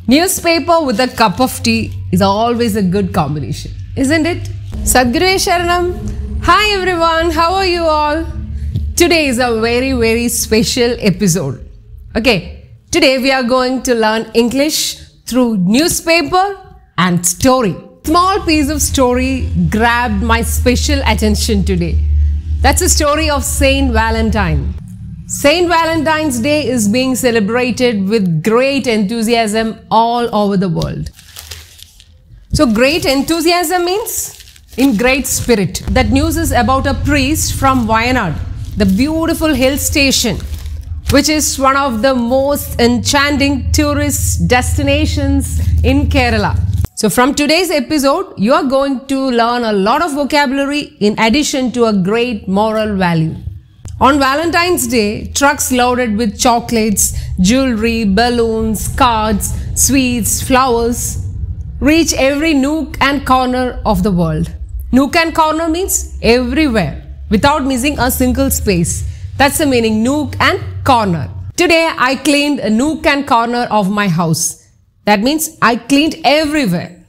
Newspaper with a cup of tea is always a good combination, isn't it? Sadhguru Sharanam. Hi everyone, how are you all? Today is a very special episode. Okay, today we are going to learn English through newspaper and story. Small piece of story grabbed my special attention today. That's the story of St. Valentine. St. Valentine's Day is being celebrated with great enthusiasm all over the world. So great enthusiasm means in great spirit. That news is about a priest from Wayanad, the beautiful hill station, which is one of the most enchanting tourist destinations in Kerala. So from today's episode, you are going to learn a lot of vocabulary in addition to a great moral value. On Valentine's Day, trucks loaded with chocolates, jewelry, balloons, cards, sweets, flowers reach every nook and corner of the world. Nook and corner means everywhere, without missing a single space. That's the meaning, nook and corner. Today, I cleaned a nook and corner of my house. That means I cleaned everywhere.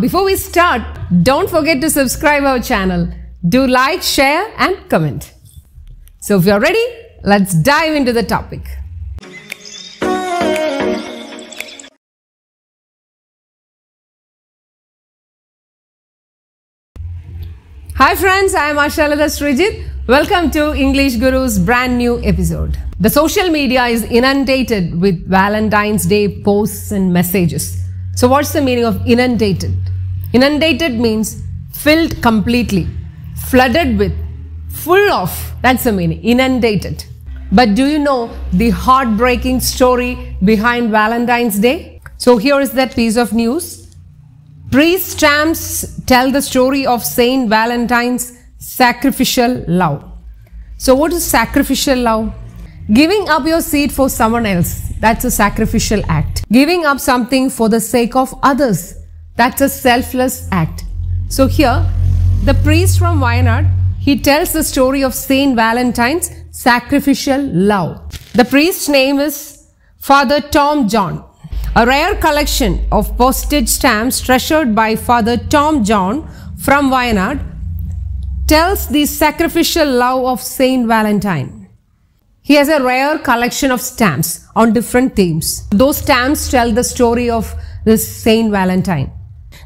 Before we start, don't forget to subscribe our channel. Do like, share and comment. So if you're ready, let's dive into the topic. Hi friends, I am Ashalada Srijit. Welcome to English Guru's brand new episode. The social media is inundated with Valentine's Day posts and messages. So what's the meaning of inundated? Inundated means filled completely, flooded with, full of, that's the meaning, inundated. But do you know the heartbreaking story behind Valentine's Day? So here is that piece of news. Priest stamps tell the story of St. Valentine's sacrificial love. So what is sacrificial love? Giving up your seat for someone else, that's a sacrificial act. Giving up something for the sake of others, that's a selfless act. So here, the priest from Wayanad, he tells the story of St. Valentine's sacrificial love. The priest's name is Fr.Tom John. A rare collection of postage stamps treasured by Fr.Tom John from Wayanad tells the sacrificial love of St. Valentine. He has a rare collection of stamps on different themes. Those stamps tell the story of this St. Valentine.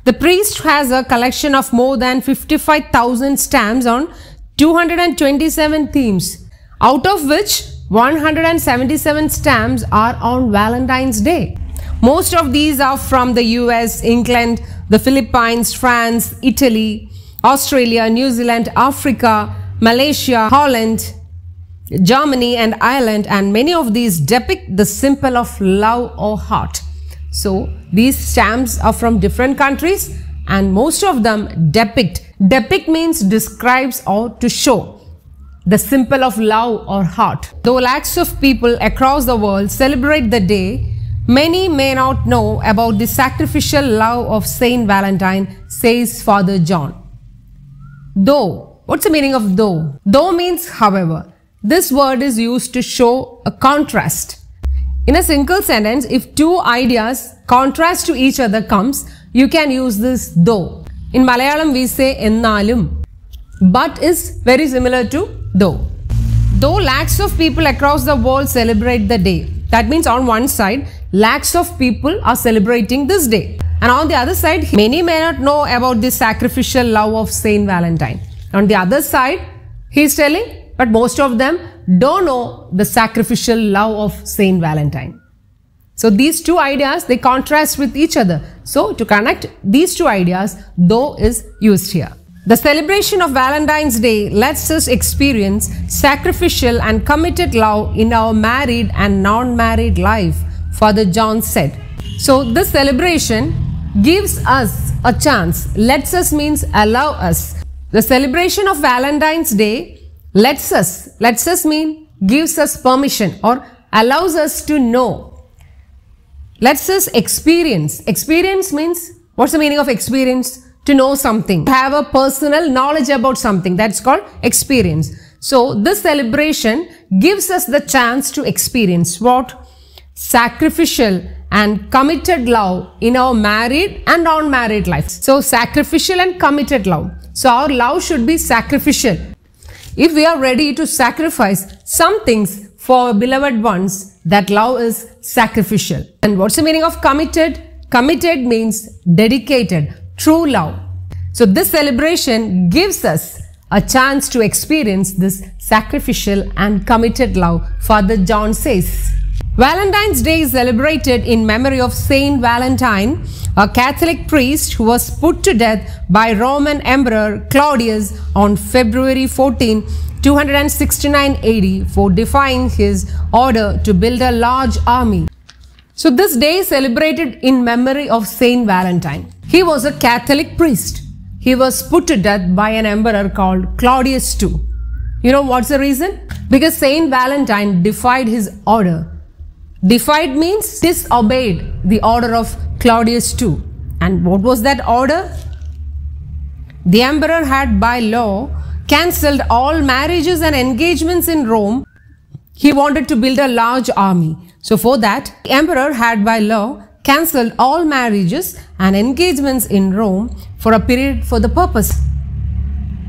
The priest has a collection of more than 55,000 stamps on 227 themes, out of which 177 stamps are on Valentine's Day. Most of these are from the US, England, the Philippines, France, Italy, Australia, New Zealand, Africa, Malaysia, Holland, Germany and Ireland, and many of these depict the symbol of love or heart. So these stamps are from different countries and most of them depict. Depict means describes or to show the symbol of love or heart. Though lakhs of people across the world celebrate the day, many may not know about the sacrificial love of St. Valentine, says Father John. Though, what's the meaning of though? Though means however. This word is used to show a contrast. In a single sentence, if two ideas contrast to each other comes, you can use this though. In Malayalam we say ennalum. But is very similar to though. Though lakhs of people across the world celebrate the day. That means on one side, lakhs of people are celebrating this day. And on the other side, many may not know about the sacrificial love of St. Valentine. On the other side, he is telling, but most of them don't know the sacrificial love of St. Valentine. So these two ideas, they contrast with each other. So to connect these two ideas, though is used here. The celebration of Valentine's Day lets us experience sacrificial and committed love in our married and non-married life, Father John said. So this celebration gives us a chance. Lets us means allow us. The celebration of Valentine's Day lets us mean gives us permission or allows us to know. Lets us experience. Experience means, what's the meaning of experience? To know something, to have a personal knowledge about something. That's called experience. So this celebration gives us the chance to experience what? Sacrificial and committed love in our married and unmarried life. So sacrificial and committed love. So our love should be sacrificial. If we are ready to sacrifice some things for our beloved ones, that love is sacrificial. And what's the meaning of committed? Committed means dedicated, true love. So this celebration gives us a chance to experience this sacrificial and committed love, Father John says. Valentine's Day is celebrated in memory of St Valentine, a Catholic priest who was put to death by Roman Emperor Claudius on February 14, 269 AD for defying his order to build a large army. So this day is celebrated in memory of St Valentine. He was a Catholic priest. He was put to death by an emperor called Claudius II. You know what's the reason? Because St Valentine defied his order. Defied means disobeyed the order of Claudius II. And what was that order? The emperor had by law cancelled all marriages and engagements in Rome. He wanted to build a large army. So for that, the emperor had by law cancelled all marriages and engagements in Rome for a period for the purpose.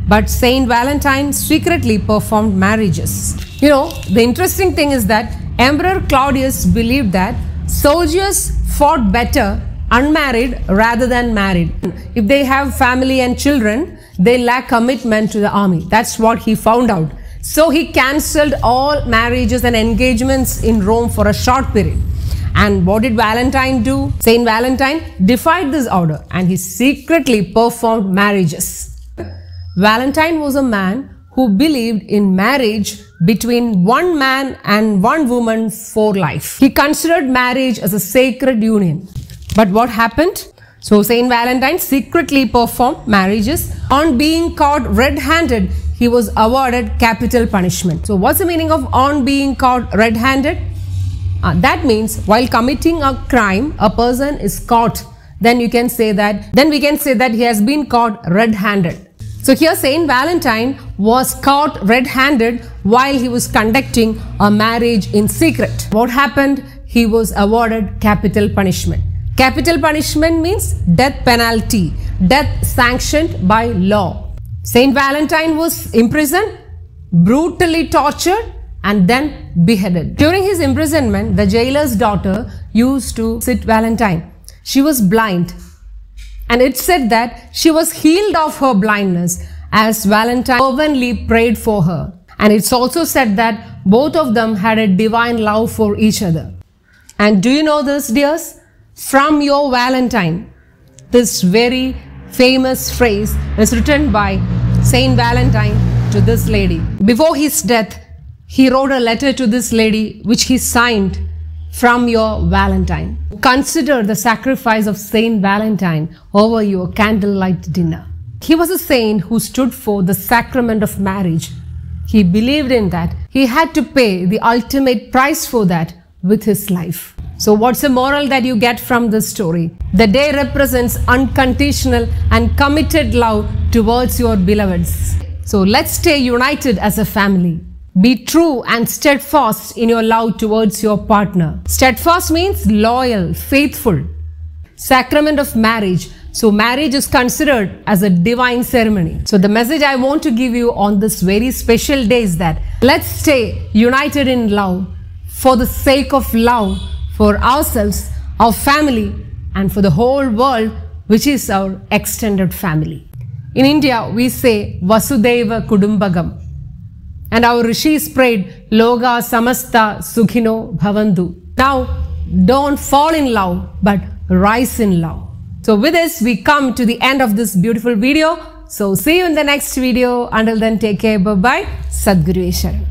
But St. Valentine secretly performed marriages. You know, the interesting thing is that Emperor Claudius believed that soldiers fought better unmarried rather than married. If they have family and children, they lack commitment to the army. That's what he found out. So he cancelled all marriages and engagements in Rome for a short period. And what did Valentine do? St. Valentine defied this order and he secretly performed marriages. Valentine was a man who believed in marriage between one man and one woman for life. He considered marriage as a sacred union. But what happened? So St. Valentine secretly performed marriages. On being caught red-handed, he was awarded capital punishment. So what's the meaning of on being caught red-handed? That means while committing a crime, a person is caught. Then we can say that he has been caught red-handed. So here St. Valentine was caught red-handed while he was conducting a marriage in secret. What happened? He was awarded capital punishment. Capital punishment means death penalty, death sanctioned by law. St. Valentine was imprisoned, brutally tortured, and then beheaded. During his imprisonment, the jailer's daughter used to visit Valentine. She was blind. And it said that she was healed of her blindness as Valentine fervently prayed for her. And it's also said that both of them had a divine love for each other. And do you know this, dears? From your Valentine, this very famous phrase is written by St. Valentine to this lady. Before his death, he wrote a letter to this lady which he signed, from your Valentine. Consider the sacrifice of St. Valentine over your candlelight dinner. He was a saint who stood for the sacrament of marriage. He believed in that. He had to pay the ultimate price for that with his life. So what's the moral that you get from this story? The day represents unconditional and committed love towards your beloveds. So let's stay united as a family. Be true and steadfast in your love towards your partner. Steadfast means loyal, faithful. Sacrament of marriage. So marriage is considered as a divine ceremony. So the message I want to give you on this very special day is that let's stay united in love for the sake of love for ourselves, our family, and for the whole world, which is our extended family. In India, we say Vasudhaiva Kudumbakam. And our rishis prayed, Loga Samasta Sukhino Bhavantu. Now, don't fall in love, but rise in love. So with this, we come to the end of this beautiful video. So see you in the next video. Until then, take care. Bye-bye. Sadhguru Esharan.